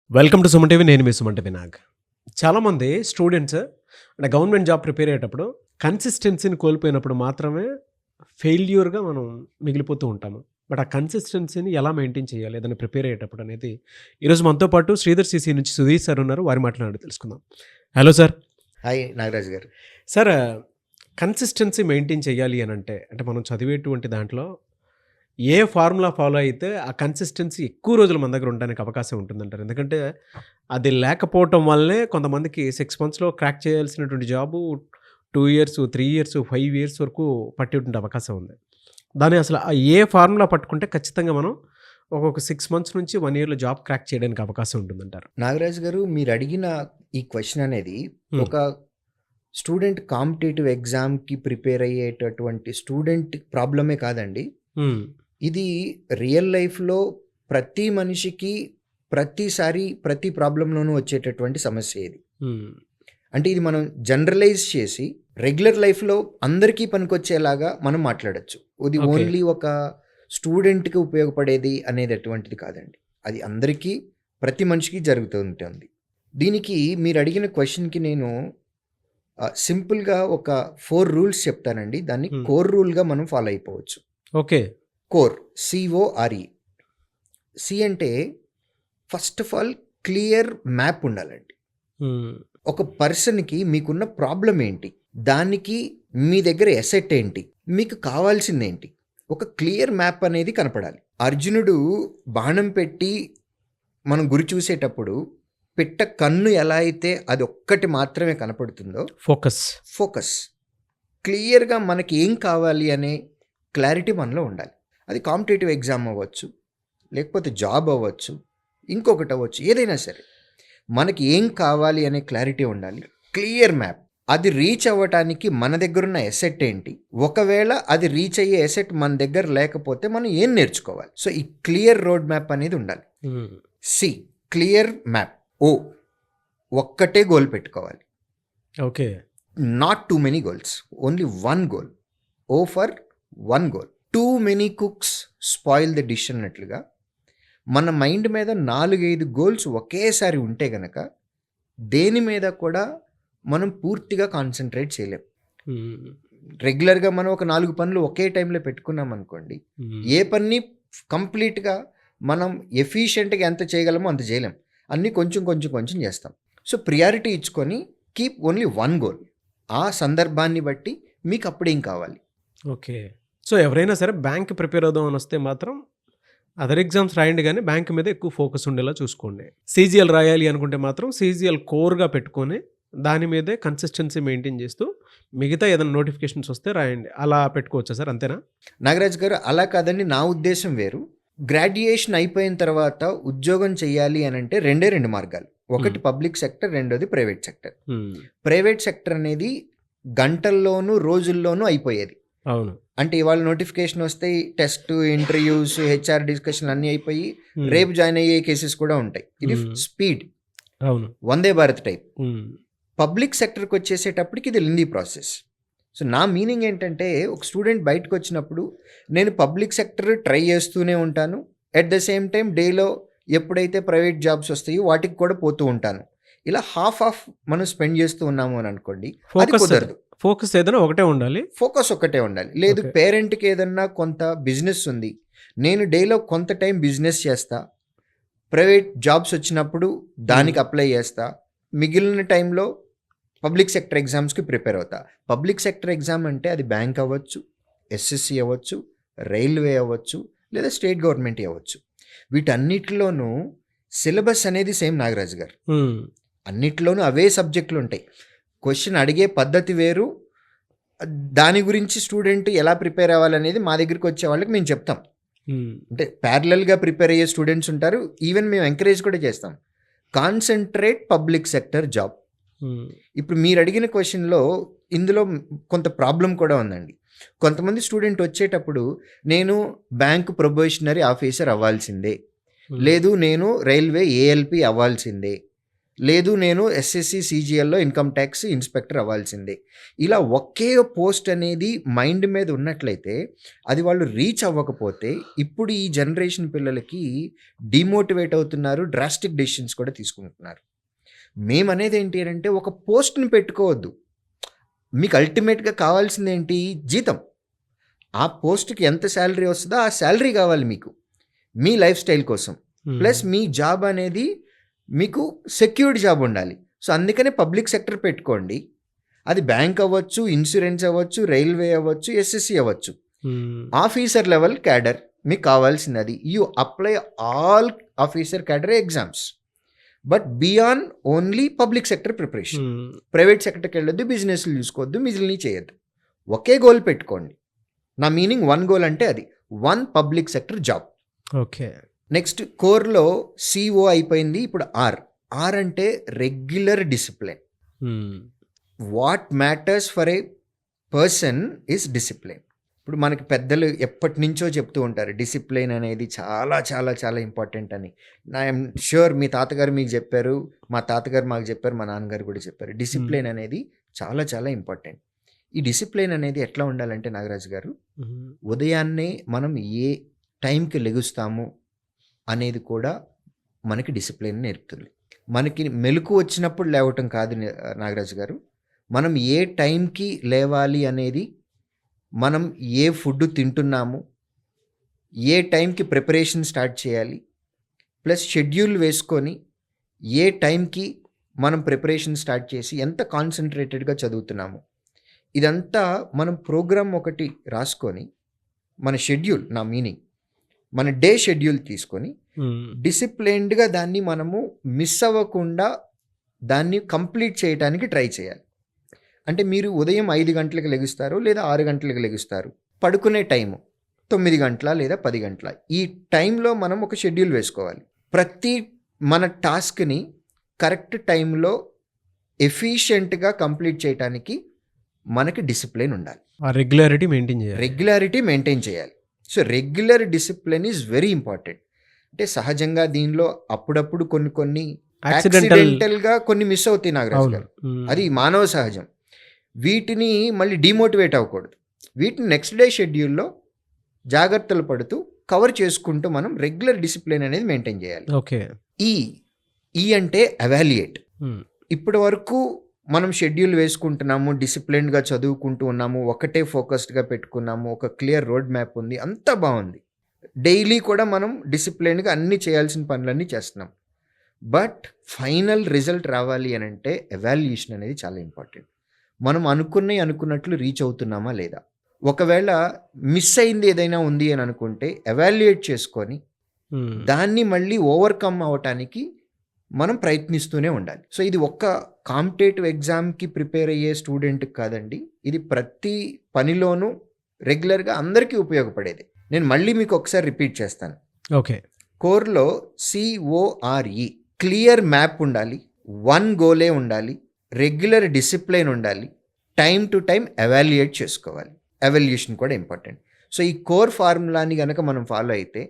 Welcome to Suman TV. నేను మీ Suman TV Nag. చాలామంది students అంటే గవర్నమెంట్ జాబ్ ప్రిపేర్ అయ్యేటప్పుడు కన్సిస్టెన్సీని కోల్పోయినప్పుడు మాత్రమే ఫెయిల్యూర్గా మనం మిగిలిపోతూ ఉంటాము. బట్ ఆ కన్సిస్టెన్సీని ఎలా మెయింటైన్ చేయాలి ఏదైనా ప్రిపేర్ అయ్యేటప్పుడు అనేది ఈరోజు మనతో పాటు శ్రీధర్ సిసి నుంచి సుధీర్ సార్ ఉన్నారు. వారి మాట్లాడి తెలుసుకుందాం. Hello sir. హాయ్ నాగరాజ్ గారు. సార్, కన్సిస్టెన్సీ మెయింటైన్ చేయాలి అని అంటే మనం చదివేటువంటి దాంట్లో ఏ ఫార్ములా ఫాలో అయితే ఆ కన్సిస్టెన్సీ ఎక్కువ రోజులు మన దగ్గర ఉండడానికి అవకాశం ఉంటుందంటారు? ఎందుకంటే అది లేకపోవటం వల్లే కొంతమందికి 6 మంత్స్‌లో క్రాక్ చేయాల్సినటువంటి జాబు 2 ఇయర్స్, 3 ఇయర్స్, 5 ఇయర్స్ వరకు పట్టేటువంటి అవకాశం ఉంది. దాన్ని అసలు ఏ ఫార్ములా పట్టుకుంటే ఖచ్చితంగా మనం ఒక్కొక్క 6 మంత్స్ నుంచి 1 ఇయర్‌లో జాబ్ క్రాక్ చేయడానికి అవకాశం ఉంటుందంటారు? నాగరాజ్ గారు, మీరు అడిగిన ఈ క్వశ్చన్ అనేది ఒక స్టూడెంట్ కాంపిటేటివ్ ఎగ్జామ్‌కి ప్రిపేర్ అయ్యేటటువంటి స్టూడెంట్ ప్రాబ్లమే కాదండి. ఇది రియల్ లైఫ్‌లో ప్రతి మనిషికి ప్రతిసారి ప్రతి ప్రాబ్లంలోనూ వచ్చేటటువంటి సమస్య ఇది. అంటే ఇది మనం జనరలైజ్ చేసి రెగ్యులర్ లైఫ్‌లో అందరికీ పనికొచ్చేలాగా మనం మాట్లాడొచ్చు. ఇది Okay. ఓన్లీ ఒక స్టూడెంట్‌కి ఉపయోగపడేది అనేది అటువంటిది కాదండి. అది అందరికీ ప్రతి మనిషికి జరుగుతూ ఉంటుంది. దీనికి మీరు అడిగిన క్వశ్చన్‌కి నేను సింపుల్‌గా ఒక 4 రూల్స్ చెప్తానండి. దాన్ని కోర్ రూల్‌గా మనం ఫాలో అయిపోవచ్చు. ఓకే. Core, CORE. సి అంటే first of all clear map ఉండాలండి. ఒక పర్సన్‌కి మీకున్న ప్రాబ్లం ఏంటి? దానికి మీ దగ్గర ఎసెట్ ఏంటి? మీకు కావాల్సిందేంటి? ఒక క్లియర్ మ్యాప్ అనేది కనపడాలి. అర్జునుడు బాణం పెట్టి మనం గురి చూసేటప్పుడు పిట్ట కన్ను ఎలా అయితే అది ఒక్కటి మాత్రమే కనపడుతుందో ఫోకస్ క్లియర్గా మనకి ఏం కావాలి అనే క్లారిటీ మనలో ఉండాలి. అది కాంపిటేటివ్ ఎగ్జామ్ అవ్వచ్చు, లేకపోతే జాబ్ అవ్వచ్చు, ఇంకొకటి అవ్వచ్చు, ఏదైనా సరే మనకి ఏం కావాలి అనే క్లారిటీ ఉండాలి. Clear map. అది రీచ్ అవ్వటానికి మన దగ్గర ఉన్న ఎసెట్ ఏంటి? ఒకవేళ అది రీచ్ అయ్యే ఎసెట్ మన దగ్గర లేకపోతే మనం ఏం నేర్చుకోవాలి? సో ఈ క్లియర్ రోడ్ మ్యాప్ అనేది ఉండాలి. C, clear map. ఓ, ఒక్కటే గోల్ పెట్టుకోవాలి. Okay. Not too many goals, only one goal. ఓ for one goal. Too many cooks spoil the dish అన్నట్లుగా మన మైండ్ మీద 4-5 గోల్స్ ఒకేసారి ఉంటే గనక దేని మీద కూడా మనం పూర్తిగా కాన్సన్ట్రేట్ చేయలేం. రెగ్యులర్గా మనం ఒక 4 పనులు ఒకే టైంలో పెట్టుకున్నాం అనుకోండి, ఏ పని కంప్లీట్గా మనం ఎఫిషియెంట్గా ఎంత చేయగలమో అంత చేయలేం. అన్నీ కొంచెం చేస్తాం. సో ప్రియారిటీ ఇచ్చుకొని కీప్ ఓన్లీ వన్ గోల్. ఆ సందర్భాన్ని బట్టి మీకు అప్పుడేం కావాలి. ఓకే. సో ఎవరైనా సరే బ్యాంక్ ప్రిపేర్ అవుదాం అని వస్తే మాత్రం అదర్ ఎగ్జామ్స్ రాయండి, కానీ బ్యాంక్ మీద ఎక్కువ ఫోకస్ ఉండేలా చూసుకోండి. CGL రాయాలి అనుకుంటే మాత్రం CGL కోర్గా పెట్టుకొని దాని మీదే కన్సిస్టెన్సీ మెయింటైన్ చేస్తూ మిగతా ఏదైనా నోటిఫికేషన్స్ వస్తే రాయండి. అలా పెట్టుకోవచ్చా సార్? అంతేనా? నాగరాజ్ గారు, అలా కాదండి, నా ఉద్దేశం వేరు. గ్రాడ్యుయేషన్ అయిపోయిన తర్వాత ఉద్యోగం చేయాలి అని అంటే 2 మార్గాలు. ఒకటి పబ్లిక్ సెక్టర్, రెండోది ప్రైవేట్ సెక్టర్. ప్రైవేట్ సెక్టర్ అనేది గంటల్లోనూ రోజుల్లోనూ అయిపోయేది. అవును. అంటే ఇవాళ నోటిఫికేషన్ వస్తే టెస్ట్, ఇంటర్వ్యూస్, HR డిస్కషన్ అన్నీ అయిపోయి రేపు జాయిన్ అయ్యే కేసెస్ కూడా ఉంటాయి. ఇది స్పీడ్. అవును. వందే భారత్ టైప్. పబ్లిక్ సెక్టర్కి వచ్చేసేటప్పటికి ఇది లెందీ ప్రాసెస్. సో నా మీనింగ్ ఏంటంటే, ఒక స్టూడెంట్ బయటకు వచ్చినప్పుడు నేను పబ్లిక్ సెక్టర్ ట్రై చేస్తూనే ఉంటాను, ఎట్ ద సేమ్ టైం డేలో ఎప్పుడైతే ప్రైవేట్ జాబ్స్ వస్తాయో వాటికి కూడా పోతూ ఉంటాను. ఇలా హాఫ్ మనం స్పెండ్ చేస్తూ ఉన్నాము అని అనుకోండి, అది కుదరదు. ఫోకస్ ఏదైనా ఒకటే ఉండాలి. ఫోకస్ ఒకటే ఉండాలి. లేదు, పేరెంట్కి ఏదన్నా కొంత బిజినెస్ ఉంది, నేను డేలో కొంత టైం బిజినెస్ చేస్తా, ప్రైవేట్ జాబ్స్ వచ్చినప్పుడు దానికి అప్లై చేస్తా, మిగిలిన టైంలో పబ్లిక్ సెక్టర్ ఎగ్జామ్స్కి ప్రిపేర్ అవుతా. పబ్లిక్ సెక్టర్ ఎగ్జామ్ అంటే అది బ్యాంక్ అవ్వచ్చు, SSC అవ్వచ్చు, రైల్వే అవ్వచ్చు, లేదా స్టేట్ గవర్నమెంట్ అవ్వచ్చు. వీటన్నిటిలోనూ సిలబస్ అనేది సేమ్ నాగరాజ్ గారు. అన్నిట్లోనూ అవే సబ్జెక్టులు ఉంటాయి. క్వశ్చన్ అడిగే పద్ధతి వేరు. దాని గురించి స్టూడెంట్ ఎలా ప్రిపేర్ అవ్వాలనేది మా దగ్గరికి వచ్చే వాళ్ళకి మేము చెప్తాం. అంటే ప్యారలల్గా ప్రిపేర్ అయ్యే స్టూడెంట్స్ ఉంటారు. ఈవెన్ మేము ఎంకరేజ్ కూడా చేస్తాం, కాన్సన్ట్రేట్ పబ్లిక్ సెక్టర్ జాబ్. ఇప్పుడు మీరు అడిగిన క్వశ్చన్లో ఇందులో కొంత ప్రాబ్లం కూడా ఉందండి. కొంతమంది స్టూడెంట్ వచ్చేటప్పుడు నేను బ్యాంకు ప్రొబేషనరీ ఆఫీసర్ అవ్వాల్సిందే, లేదు నేను రైల్వే ALP అవ్వాల్సిందే, లేదు నేను ఎస్ఎస్సి సిజిఎల్లో ఇన్కమ్ ట్యాక్స్ ఇన్స్పెక్టర్ అవ్వాల్సిందే. ఇలా ఒకే పోస్ట్ అనేది మైండ్ మీద ఉన్నట్లయితే అది వాళ్ళు రీచ్ అవ్వకపోతే ఇప్పుడు ఈ జనరేషన్ పిల్లలకి డిమోటివేట్ అవుతున్నారు, డ్రాస్టిక్ డెసిషన్స్ కూడా తీసుకుంటున్నారు. మేమనేది ఏంటి అంటే ఒక పోస్ట్ని పెట్టుకోవద్దు, మీకు అల్టిమేట్గా కావాల్సింది ఏంటి, జీతం. ఆ పోస్ట్కి ఎంత శాలరీ వస్తుందో ఆ శాలరీ కావాలి మీకు మీ లైఫ్ స్టైల్ కోసం. ప్లస్ మీ జాబ్ అనేది మీకు సెక్యూర్డ్ జాబ్ ఉండాలి. సో అందుకనే పబ్లిక్ సెక్టర్ పెట్టుకోండి. అది బ్యాంక్ అవ్వచ్చు, ఇన్సూరెన్స్ అవ్వచ్చు, రైల్వే అవ్వచ్చు, ఎస్ఎస్సి అవ్వచ్చు. ఆఫీసర్ లెవెల్ క్యాడర్ మీకు కావాల్సింది అది. You apply all officer cadre exams, but be on only public sector preparation. Private సెక్టర్కి వెళ్ళొద్దు, బిజినెస్లు చూసుకోవద్దు, మిజిల్ని చేయొద్దు. ఒకే గోల్ పెట్టుకోండి. నా మీనింగ్ వన్ గోల్ అంటే అది, one public sector job. Okay. Next కోర్లో సిఓ అయిపోయింది, ఇప్పుడు ఆర్ అంటే regular discipline. What matters for a person is discipline. ఇప్పుడు మనకి పెద్దలు ఎప్పటి నుంచో చెప్తూ ఉంటారు డిసిప్లిన్ అనేది చాలా చాలా చాలా ఇంపార్టెంట్ అని. ఐఎమ్ ష్యూర్ మీ తాతగారు మీకు చెప్పారు, మా తాతగారు మాకు చెప్పారు, మా నాన్నగారు కూడా చెప్పారు. డిసిప్లిన్ అనేది చాలా చాలా ఇంపార్టెంట్. ఈ డిసిప్లిన్ అనేది ఎట్లా ఉండాలంటే నాగరాజు గారు, ఉదయాన్నే మనం ఏ టైంకి లెగుస్తాము అనేది కూడా మనకి డిసిప్లిన్ నేర్పుతుంది. మనకి మెలకు వచ్చినప్పుడు లేవటం కాదు నాగరాజు గారు, మనం ఏ టైంకి లేవాలి అనేది, మనం ఏ ఫుడ్ తింటున్నాము, ఏ టైంకి ప్రిపరేషన్ స్టార్ట్ చేయాలి, ప్లస్ షెడ్యూల్ వేసుకొని ఏ టైంకి మనం ప్రిపరేషన్ స్టార్ట్ చేసి ఎంత కాన్సన్ట్రేటెడ్గా చదువుతున్నాము, ఇదంతా మనం ప్రోగ్రామ్ ఒకటి రాసుకొని మన షెడ్యూల్, నా మీనింగ్ మన డే షెడ్యూల్ తీసుకొని డిసిప్లైన్డ్గా దాన్ని మనము మిస్ అవ్వకుండా దాన్ని కంప్లీట్ చేయడానికి ట్రై చేయాలి. అంటే మీరు ఉదయం 5 గంటలకు లెగుస్తారు లేదా 6 గంటలకు లెగుస్తారు, పడుకునే టైము 9 గంటల లేదా 10 గంటల. ఈ టైంలో మనం ఒక షెడ్యూల్ వేసుకోవాలి. ప్రతి మన టాస్క్ని కరెక్ట్ టైంలో ఎఫిషియెంట్గా కంప్లీట్ చేయడానికి మనకి డిసిప్లిన్ ఉండాలి. రెగ్యులారిటీ మెయింటైన్ చేయాలి. So regular discipline is very important. అంటే సహజంగా దీనిలో అప్పుడప్పుడు కొన్ని యాక్సిడెంటల్గా కొన్ని మిస్ అవుతాయి నాగరాజు గారు, అది మానవ సహజం. వీటిని మళ్ళీ డిమోటివేట్ అవ్వకూడదు. వీటిని నెక్స్ట్ డే షెడ్యూల్లో జాగ్రత్తలు పడుతూ కవర్ చేసుకుంటూ మనం రెగ్యులర్ డిసిప్లిన్ అనేది మెయింటైన్ చేయాలి. ఓకే. ఈ అంటే ఎవాల్యుయేట్. ఇప్పటి వరకు మనం షెడ్యూల్ వేసుకుంటున్నాము, డిసిప్లిన్డ్గా చదువుకుంటూ ఉన్నాము, ఒకటే ఫోకస్డ్గా పెట్టుకున్నాము, ఒక క్లియర్ రోడ్ మ్యాప్ ఉంది, అంతా బాగుంది. డైలీ కూడా మనం డిసిప్లిన్గా అన్నీ చేయాల్సిన పనులన్నీ చేస్తున్నాం. బట్ ఫైనల్ రిజల్ట్ రావాలి అని అంటే ఎవాల్యుయేషన్ అనేది చాలా ఇంపార్టెంట్. మనం అనుకున్నట్లు రీచ్ అవుతున్నామా లేదా, ఒకవేళ మిస్ అయింది ఏదైనా ఉంది అని అనుకుంటే ఎవాల్యుయేట్ చేసుకొని దాన్ని మళ్ళీ ఓవర్కమ్ అవ్వటానికి మనం ప్రయత్నిస్తూనే ఉండాలి. సో ఇది ఒక్క కాంపిటేటివ్ ఎగ్జామ్కి ప్రిపేర్ అయ్యే స్టూడెంట్కి కాదండి, ఇది ప్రతి పనిలోనూ రెగ్యులర్గా అందరికీ ఉపయోగపడేది. నేను మళ్ళీ మీకు ఒకసారి రిపీట్ చేస్తాను. ఓకే. కోర్లో CORE క్లియర్ మ్యాప్ ఉండాలి, వన్ గోలే ఉండాలి, రెగ్యులర్ డిసిప్లిన్ ఉండాలి, టైం టు టైం ఎవాల్యుయేట్ చేసుకోవాలి. ఎవాల్యుయేషన్ కూడా ఇంపార్టెంట్. సో ఈ కోర్ ఫార్ములాని కనుక మనం ఫాలో అయితే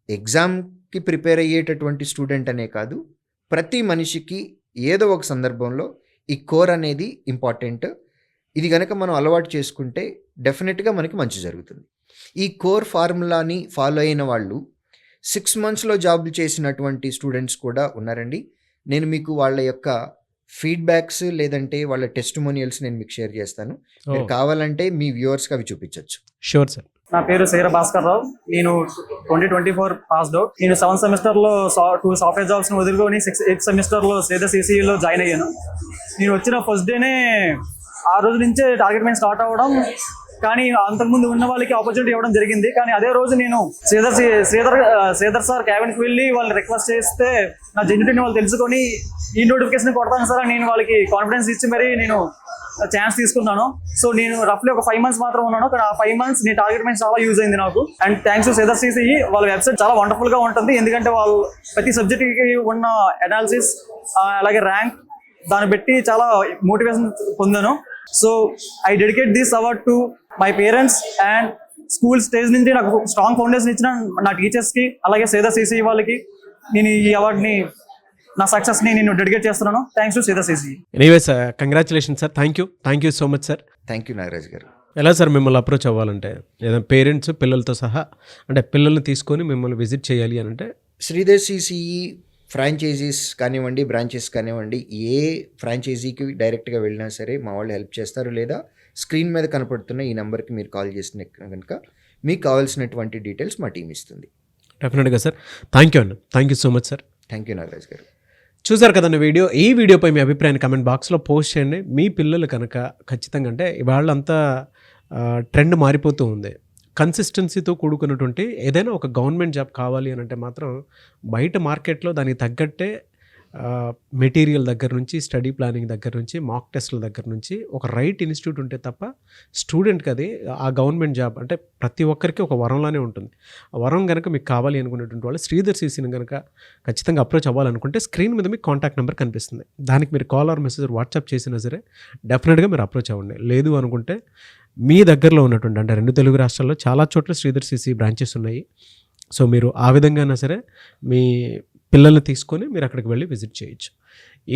ఎగ్జామ్కి ప్రిపేర్ అయ్యేటటువంటి స్టూడెంట్ అనే కాదు, ప్రతి మనిషికి ఏదో ఒక సందర్భంలో ఈ కోర్ అనేది ఇంపార్టెంట్. ఇది కనుక మనం అలవాటు చేసుకుంటే డెఫినెట్గా మనకి మంచి జరుగుతుంది. ఈ కోర్ ఫార్ములాని ఫాలో అయిన వాళ్ళు 6 monthsలో జాబులు చేసినటువంటి స్టూడెంట్స్ కూడా ఉన్నారండి. నేను మీకు వాళ్ళ యొక్క ఫీడ్బ్యాక్స్ లేదంటే వాళ్ళ టెస్టిమోనియల్స్ నేను మీకు షేర్ చేస్తాను. మీరు కావాలంటే మీ వ్యూవర్స్కి అవి చూపించవచ్చు. Sure sir. నా పేరు సేర భాస్కర్ రావు. నేను 2024 పాస్డ్ అవుట్. నేను 7th సెమిస్టర్లో 2 సాఫ్ట్వేర్ జాబ్స్ని వదులుకొని 8th సెమిస్టర్లో శ్రీధర్ CCEలో జాయిన్ అయ్యాను. నేను వచ్చిన ఫస్ట్ డేనే ఆ రోజు నుంచే టార్గెట్ మైండ్ స్టార్ట్ అవ్వడం, కానీ అంతకుముందు ఉన్న వాళ్ళకి ఆపర్చునిటీ ఇవ్వడం జరిగింది. కానీ అదే రోజు నేను శ్రీధర్ సార్ క్యాబిన్కి వెళ్ళి వాళ్ళని రిక్వెస్ట్ చేస్తే నా జెన్యునిటీని వాళ్ళు తెలుసుకొని ఈ నోటిఫికేషన్ కొడతాను సార్ అని నేను వాళ్ళకి కాన్ఫిడెన్స్ ఇచ్చి మరీ నేను ఛాన్స్ తీసుకున్నాను. సో నేను రఫ్లీ ఒక 5 months మాత్రం ఉన్నాను, కానీ ఆ 5 months నీ టార్గెట్ మైండ్ చాలా యూజ్ అయింది నాకు. And thanks to Sridhar CCE. వాళ్ళ వెబ్సైట్ చాలా వండర్ఫుల్ గా ఉంటుంది, ఎందుకంటే వాళ్ళు ప్రతి సబ్జెక్ట్కి ఉన్న అనాలిసిస్ అలాగే ర్యాంక్ దాన్ని బట్టి చాలా మోటివేషన్ పొందాను. So I dedicate this award to my parents and school stage నుంచి నాకు స్ట్రాంగ్ ఫౌండేషన్ ఇచ్చిన నా టీచర్స్కి అలాగే శ్రీధర్ CCE వాళ్ళకి నేను ఈ అవార్డుని నా సక్సెస్ని నేను డెడికేట్ చేస్తున్నాను. Thanks to Sridhar CC. Anyway sir, congratulation sir. Thank you so much sir. Thank you Nagaraj గారు. ఎలా సార్ మిమ్మల్ని అప్రోచ్ అవ్వాలంటే, ఏదైనా పేరెంట్స్ పిల్లలతో సహా అంటే పిల్లల్ని తీసుకొని మిమ్మల్ని విజిట్ చేయాలి అని అంటే? శ్రీధర్ సిసిఈ ఫ్రాంచైజీస్ కానివ్వండి, బ్రాంచెస్ కానివ్వండి, ఏ ఫ్రాంచైజీకి డైరెక్ట్గా వెళ్ళినా సరే మా వాళ్ళు హెల్ప్ చేస్తారు. లేదా స్క్రీన్ మీద కనపడుతున్న ఈ నెంబర్కి మీరు కాల్ చేసిన కనుక మీకు కావాల్సినటువంటి డీటెయిల్స్ మా టీం ఇస్తుంది. డెఫినెట్గా సార్. థ్యాంక్ యూ అన్న. Thank you so much sir. Thank you Nagaraj గారు. చూసారు కదండి వీడియో. ఈ వీడియోపై మీ అభిప్రాయాన్ని కమెంట్ బాక్స్లో పోస్ట్ చేయండి. మీ పిల్లలు కనుక ఖచ్చితంగా అంటే ఇవాళంతా ట్రెండ్ మారిపోతూ ఉంది. కన్సిస్టెన్సీతో కూడుకున్నటువంటి ఏదైనా ఒక గవర్నమెంట్ జాబ్ కావాలి అని అంటే మాత్రం బయట మార్కెట్లో దానికి తగ్గట్టే మెటీరియల్ దగ్గర నుంచి, స్టడీ ప్లానింగ్ దగ్గర నుంచి, మాక్ టెస్ట్ల దగ్గర నుంచి ఒక రైట్ ఇన్స్టిట్యూట్ ఉంటే తప్ప స్టూడెంట్కి అది ఆ గవర్నమెంట్ జాబ్ అంటే ప్రతి ఒక్కరికి ఒక వరంలానే ఉంటుంది. ఆ వరం కనుక మీకు కావాలి అనుకునేటువంటి వాళ్ళు శ్రీధర్ సిసిని కనుక ఖచ్చితంగా అప్రోచ్ అవ్వాలనుకుంటే స్క్రీన్ మీద మీకు కాంటాక్ట్ నెంబర్ కనిపిస్తుంది. దానికి మీరు కాల్ ఆర్ మెసేజ్ వాట్సాప్ చేసినా సరే డెఫినెట్గా మీరు అప్రోచ్ అవ్వండి. లేదు అనుకుంటే మీ దగ్గరలో ఉన్నటువంటి అంటే 2 తెలుగు రాష్ట్రాల్లో చాలా చోట్ల శ్రీధర్ సిసి బ్రాంచెస్ ఉన్నాయి. సో మీరు ఆ విధంగా సరే మీ పిల్లల్ని తీసుకొని మీరు అక్కడికి వెళ్ళి విజిట్ చేయొచ్చు.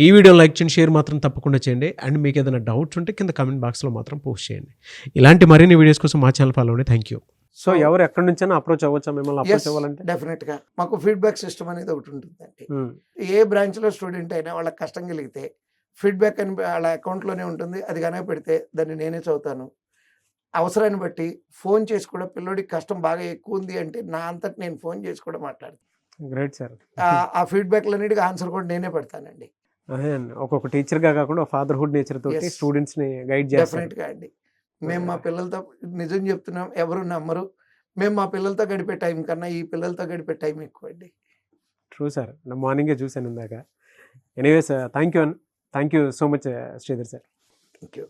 ఈ వీడియో లైక్ చేయండి, షేర్ మాత్రం తప్పకుండా చేయండి. అండ్ మీకు ఏదైనా డౌట్స్ ఉంటే కింద కామెంట్ బాక్స్లో మాత్రం పోస్ట్ చేయండి. ఇలాంటి మరిన్ని వీడియోస్ కోసం మా ఛానల్ ఫాలో అవ్వండి. Thank you. సో ఎవరు ఎక్కడి నుంచైనా అప్రోచ్ అవ్వచ్చా మిమ్మల్ని అప్రోచ్ అవ్వాలంటే? డెఫినెట్గా మాకు ఫీడ్బ్యాక్ సిస్టమ్ అనేది ఒకటి ఉంటుందండి. ఏ బ్రాంచ్లో స్టూడెంట్ అయినా వాళ్ళకి కష్టం కలిగితే ఫీడ్బ్యాక్ అని వాళ్ళ అకౌంట్లోనే ఉంటుంది. అది కనుక పెడితే దాన్ని నేనే చదువుతాను. అవసరాన్ని బట్టి ఫోన్ చేసి కూడా పిల్లోడికి కష్టం బాగా ఎక్కువ ఉంది అంటే నా అంతటి నేను ఫోన్ చేసి కూడా మాట్లాడతాను. Great sir. ఆ ఫీడ్బ్యాక్లన్నిటికీ ఆన్సర్ కూడా నేనే పెడతానండి. అదే అండి, ఒక్కొక్క టీచర్గా కాకుండా ఫాదర్హుడ్ నేచర్ తోటి Yes. స్టూడెంట్స్ని గైడ్ చేస్తారు. డెఫినెట్గా అండి. మేము మా పిల్లలతో నిజం చెప్తున్నాం, ఎవరు నమ్మరు. మేము మా పిల్లలతో గడిపే టైం కన్నా ఈ పిల్లలతో గడిపే టైం ఎక్కువ అండి. True sir. నా మార్నింగే చూశాను ఇందాక. Anyways thank you so much Sridhar sir. Thank you.